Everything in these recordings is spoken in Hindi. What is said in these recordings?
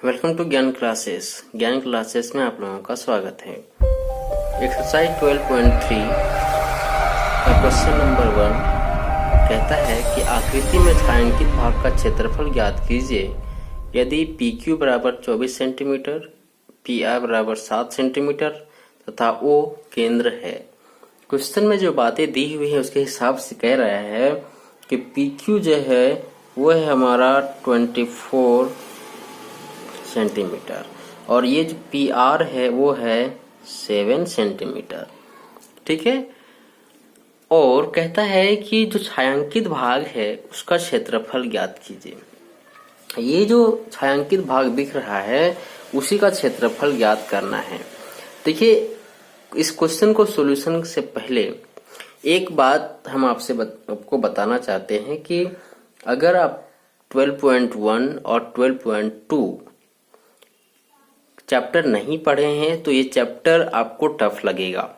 वेलकम टू ज्ञान क्लासेस। ज्ञान क्लासेस में आप लोगों का स्वागत है। एक्सरसाइज 12.3 का क्वेश्चन नंबर 1 कहता है कि आकृति में छायांकित भाग का क्षेत्रफल ज्ञात कीजिए यदि PQ बराबर 24 सेंटीमीटर, PR बराबर 7 सेंटीमीटर तथा O केंद्र है। क्वेश्चन में जो बातें दी हुई है उसके हिसाब से कह रहा है कि PQ जो है वो है हमारा 24 सेंटीमीटर और ये जो PR है वो है 7 सेंटीमीटर। ठीक है। और कहता है कि जो छायांकित भाग है उसका क्षेत्रफल ज्ञात कीजिए। ये जो छायांकित भाग दिख रहा है उसी का क्षेत्रफल ज्ञात करना है। देखिए, इस क्वेश्चन को सॉल्यूशन से पहले एक बात हम आपको बताना चाहते हैं कि अगर आप 12.1 और 12.2 चैप्टर नहीं पढ़े हैं तो ये चैप्टर आपको टफ लगेगा,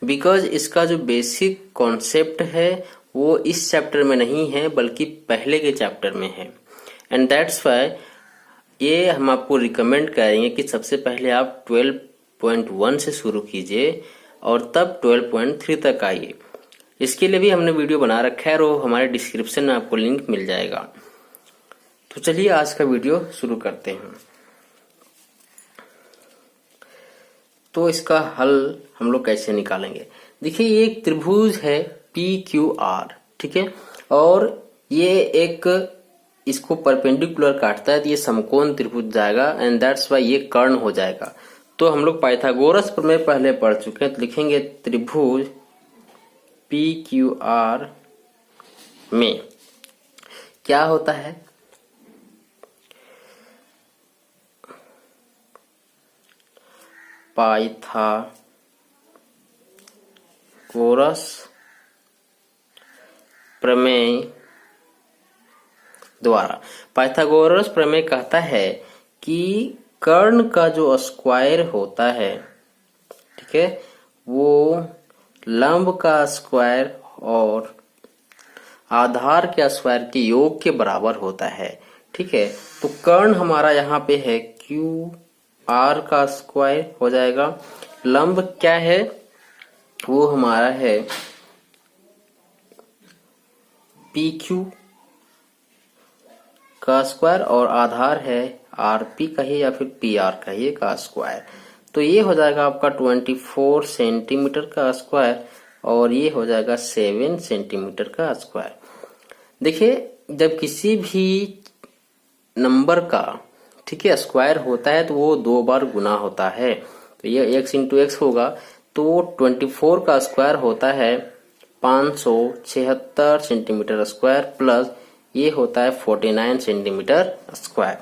बिकॉज इसका जो बेसिक कॉन्सेप्ट है वो इस चैप्टर में नहीं है बल्कि पहले के चैप्टर में है। एंड दैट्स व्हाई ये हम आपको रिकमेंड करेंगे कि सबसे पहले आप 12.1 से शुरू कीजिए और तब 12.3 तक आइए। इसके लिए भी हमने वीडियो बना रखा है और वो हमारे डिस्क्रिप्शन में आपको लिंक मिल जाएगा। तो चलिए आज का वीडियो शुरू करते हैं। तो इसका हल हम लोग कैसे निकालेंगे? देखिए, ये एक त्रिभुज है PQR, ठीक है, और ये एक इसको परपेंडिकुलर काटता है तो ये समकोण त्रिभुज जाएगा एंड दैट्स व्हाई ये कर्ण हो जाएगा। तो हम लोग पाइथागोरस प्रमेय पहले पढ़ चुके हैं, तो लिखेंगे त्रिभुज PQR में क्या होता है? पाइथागोरस प्रमेय द्वारा। पाइथागोरस प्रमेय कहता है कि कर्ण का जो स्क्वायर होता है, ठीक है, वो लंब का स्क्वायर और आधार के स्क्वायर के योग के बराबर होता है। ठीक है, तो कर्ण हमारा यहाँ पे है QR का स्क्वायर हो जाएगा। लंब क्या है? वो हमारा है PQ का स्क्वायर और आधार है RP कहिए या फिर PR कहिए का स्क्वायर। तो ये हो जाएगा आपका 24 सेंटीमीटर का स्क्वायर और ये हो जाएगा 7 सेंटीमीटर का स्क्वायर। देखिए, जब किसी भी नंबर का, ठीक है, स्क्वायर होता है तो वो 2 बार गुना होता है। तो ये x इंटू x होगा, तो 24 का स्क्वायर होता है 576 सेंटीमीटर स्क्वायर प्लस ये होता है 49 सेंटीमीटर स्क्वायर।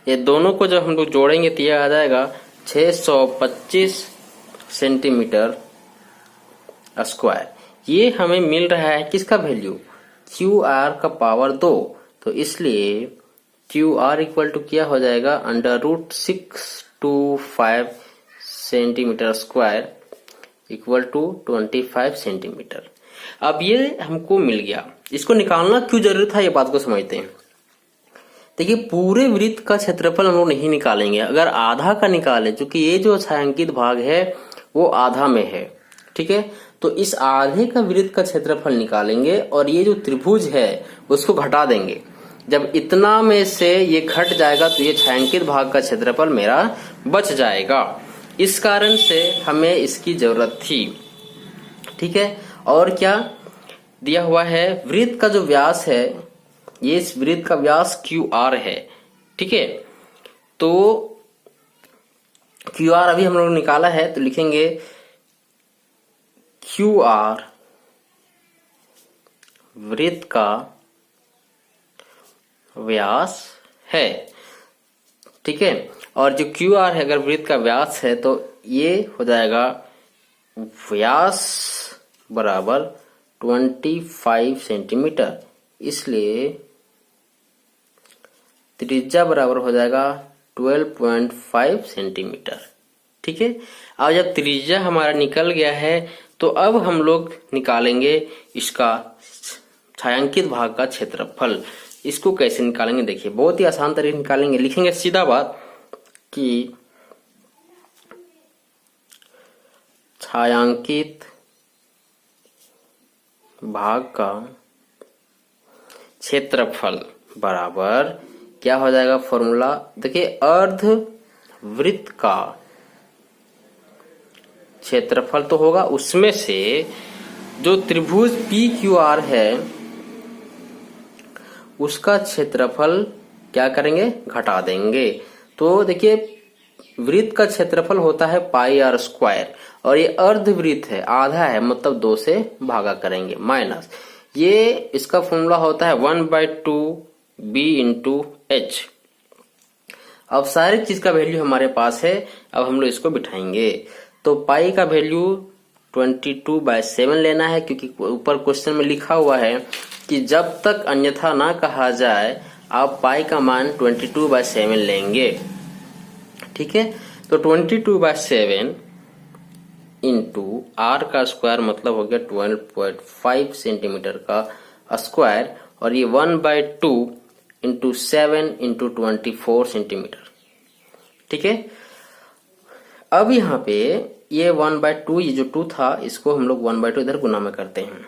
ये दोनों को जब हम लोग जोड़ेंगे तो ये आ जाएगा 625 सेंटीमीटर स्क्वायर। ये हमें मिल रहा है किसका वैल्यू? QR का पावर 2। तो इसलिए QR इक्वल टू क्या हो जाएगा? √625 centimetre square equal to 25 centimetre. अब ये हमको मिल गया। इसको निकालना क्यों जरूरी था, ये बात को समझते हैं। देखिए, पूरे वृत्त का क्षेत्रफल हम लोग नहीं निकालेंगे, अगर आधा का निकाले, क्योंकि ये जो छायांकित भाग है वो आधा में है, ठीक है, तो इस आधे का वृत्त का क्षेत्रफल निकालेंगे और ये जो त्रिभुज है उसको घटा देंगे। जब इतना में से ये घट जाएगा तो ये छायांकित भाग का क्षेत्रफल मेरा बच जाएगा। इस कारण से हमें इसकी जरूरत थी। ठीक है, और क्या दिया हुआ है? वृत्त का जो व्यास है, ये इस वृत्त का व्यास QR है। ठीक है, तो QR अभी हम लोग निकाला है, तो लिखेंगे QR वृत्त का व्यास है। ठीक है, और जो QR है अगर वृत्त का व्यास है तो ये हो जाएगा व्यास बराबर 25 सेंटीमीटर, इसलिए त्रिज्या बराबर हो जाएगा 12.5 सेंटीमीटर। ठीक है, अब जब त्रिज्या हमारा निकल गया है तो अब हम लोग निकालेंगे इसका छायांकित भाग का क्षेत्रफल, इसको कैसे निकालेंगे देखिए, बहुत ही आसान तरीके निकालेंगे। लिखेंगे सीधा बात कि छायांकित भाग का क्षेत्रफल बराबर क्या हो जाएगा फॉर्मूला देखिए, अर्ध वृत्त का क्षेत्रफल तो होगा, उसमें से जो त्रिभुज PQR है उसका क्षेत्रफल क्या करेंगे, घटा देंगे। तो देखिए वृत्त का क्षेत्रफल होता है πr², और ये अर्धवृत्त है, आधा है, मतलब 2 से भागा करेंगे, माइनस ये इसका फॉर्मूला होता है 1/2b × h। अब सारी चीज का वैल्यू हमारे पास है, अब हम लोग इसको बिठाएंगे। तो पाई का वैल्यू 22/7 लेना है, क्योंकि ऊपर क्वेश्चन में लिखा हुआ है कि जब तक अन्यथा ना कहा जाए आप पाई का मान 22/7 लेंगे। ठीक है, तो 22/7 इंटू r का स्क्वायर मतलब हो गया 12.5 सेंटीमीटर का स्क्वायर, और ये 1/2 इंटू 7 इंटू 24 सेंटीमीटर। ठीक है, अब यहाँ पे ये 1/2, ये जो 2 था इसको हम लोग 1/2 इधर गुना में करते हैं।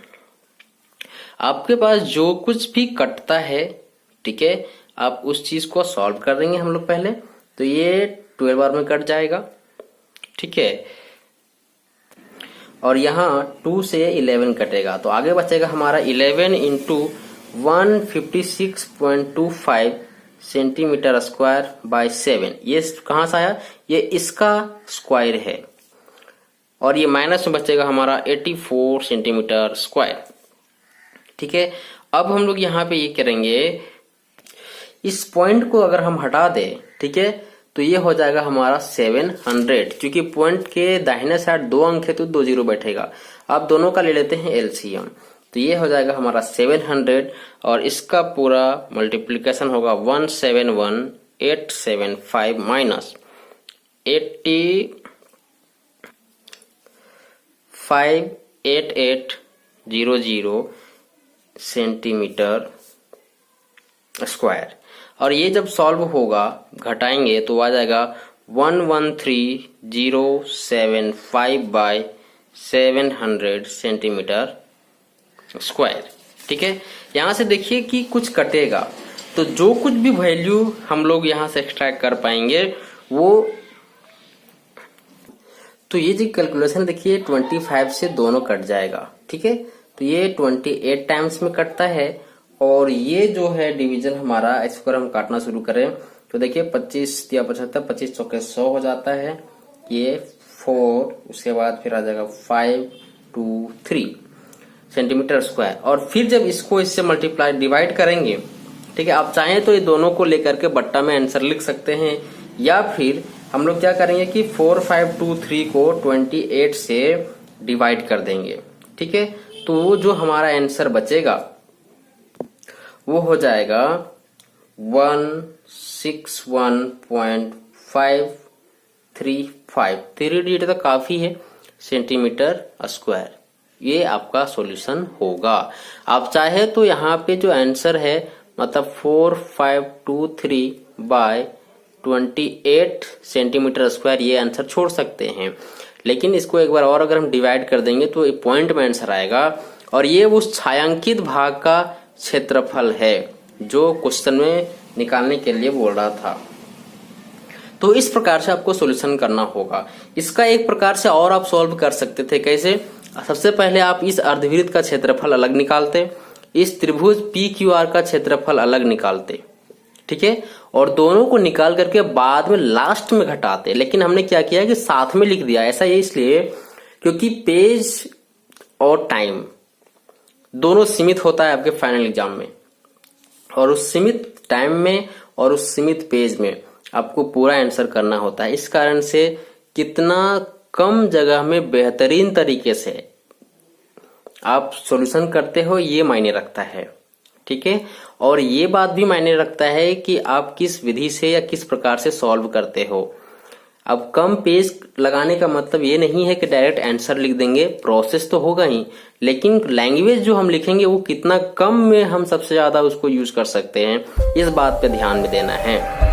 आपके पास जो कुछ भी कटता है, ठीक है, आप उस चीज को सॉल्व कर देंगे हम लोग पहले। तो ये 12 बार में कट जाएगा, ठीक है, और यहाँ 2 से 11 कटेगा, तो आगे बचेगा हमारा 11 इंटू 156.25 सेंटीमीटर स्क्वायर बाय 7। ये कहाँ से आया, ये इसका स्क्वायर है, और ये माइनस में बचेगा हमारा 84 सेंटीमीटर स्क्वायर। ठीक है, अब हम लोग यहाँ पे ये करेंगे, इस पॉइंट को अगर हम हटा दें, ठीक है, तो ये हो जाएगा हमारा 700, क्योंकि पॉइंट के दाहिने साइड 2 अंक है तो 2 जीरो बैठेगा। अब दोनों का ले लेते हैं एलसीएम, तो ये हो जाएगा हमारा 700, और इसका पूरा मल्टीप्लीकेशन होगा 171875 माइनस 858800 सेंटीमीटर स्क्वायर। और ये जब सॉल्व होगा, घटाएंगे तो आ जाएगा 113,075 बाय 700 सेंटीमीटर स्क्वायर। ठीक है, यहां से देखिए कि कुछ कटेगा, तो जो कुछ भी वैल्यू हम लोग यहां से एक्सट्रैक्ट कर पाएंगे वो, तो ये जो कैलकुलेशन देखिए 25 से दोनों कट जाएगा। ठीक है, तो ये 28 टाइम्स में कटता है, और ये जो है डिवीजन हमारा, इसको अगर हम काटना शुरू करें तो देखिए 25 या 75, 25 चौके 100 हो जाता है, ये 4, उसके बाद फिर आ जाएगा 523 सेंटीमीटर स्क्वायर। और फिर जब इसको इससे मल्टीप्लाई डिवाइड करेंगे, ठीक है, आप चाहें तो ये दोनों को लेकर के बट्टा में आंसर लिख सकते हैं, या फिर हम लोग क्या करेंगे कि 4523 को 28 से डिवाइड कर देंगे। ठीक है, तो वो जो हमारा आंसर बचेगा वो हो जाएगा 161.535, 3 डिजिट तो काफी है, सेंटीमीटर स्क्वायर। ये आपका सॉल्यूशन होगा। आप चाहे तो यहाँ पे जो आंसर है मतलब 4523 बाय 28 सेंटीमीटर स्क्वायर, ये आंसर छोड़ सकते हैं, लेकिन इसको एक बार और अगर हम डिवाइड कर देंगे तो ये पॉइंट में आंसर आएगा, और ये उस छायांकित भाग का क्षेत्रफल है जो क्वेश्चन में निकालने के लिए बोल रहा था। तो इस प्रकार से आपको सॉल्यूशन करना होगा। इसका एक प्रकार से और आप सॉल्व कर सकते थे, कैसे? सबसे पहले आप इस अर्धवृत्त का क्षेत्रफल अलग निकालते, इस त्रिभुज PQR का क्षेत्रफल अलग निकालते, ठीक है, और दोनों को निकाल करके बाद में लास्ट में घटाते। लेकिन हमने क्या किया कि साथ में लिख दिया। ऐसा ये इसलिए क्योंकि पेज और टाइम दोनों सीमित होता है आपके फाइनल एग्जाम में, और उस सीमित टाइम में और उस सीमित पेज में आपको पूरा आंसर करना होता है। इस कारण से कितना कम जगह में बेहतरीन तरीके से आप सॉल्यूशन करते हो ये मायने रखता है, ठीक है। और ये बात भी मायने रखता है कि आप किस विधि से या किस प्रकार से सॉल्व करते हो। अब कम पेज लगाने का मतलब ये नहीं है कि डायरेक्ट आंसर लिख देंगे, प्रोसेस तो होगा ही, लेकिन लैंग्वेज जो हम लिखेंगे वो कितना कम में हम सबसे ज्यादा उसको यूज कर सकते हैं, इस बात पे ध्यान में देना है।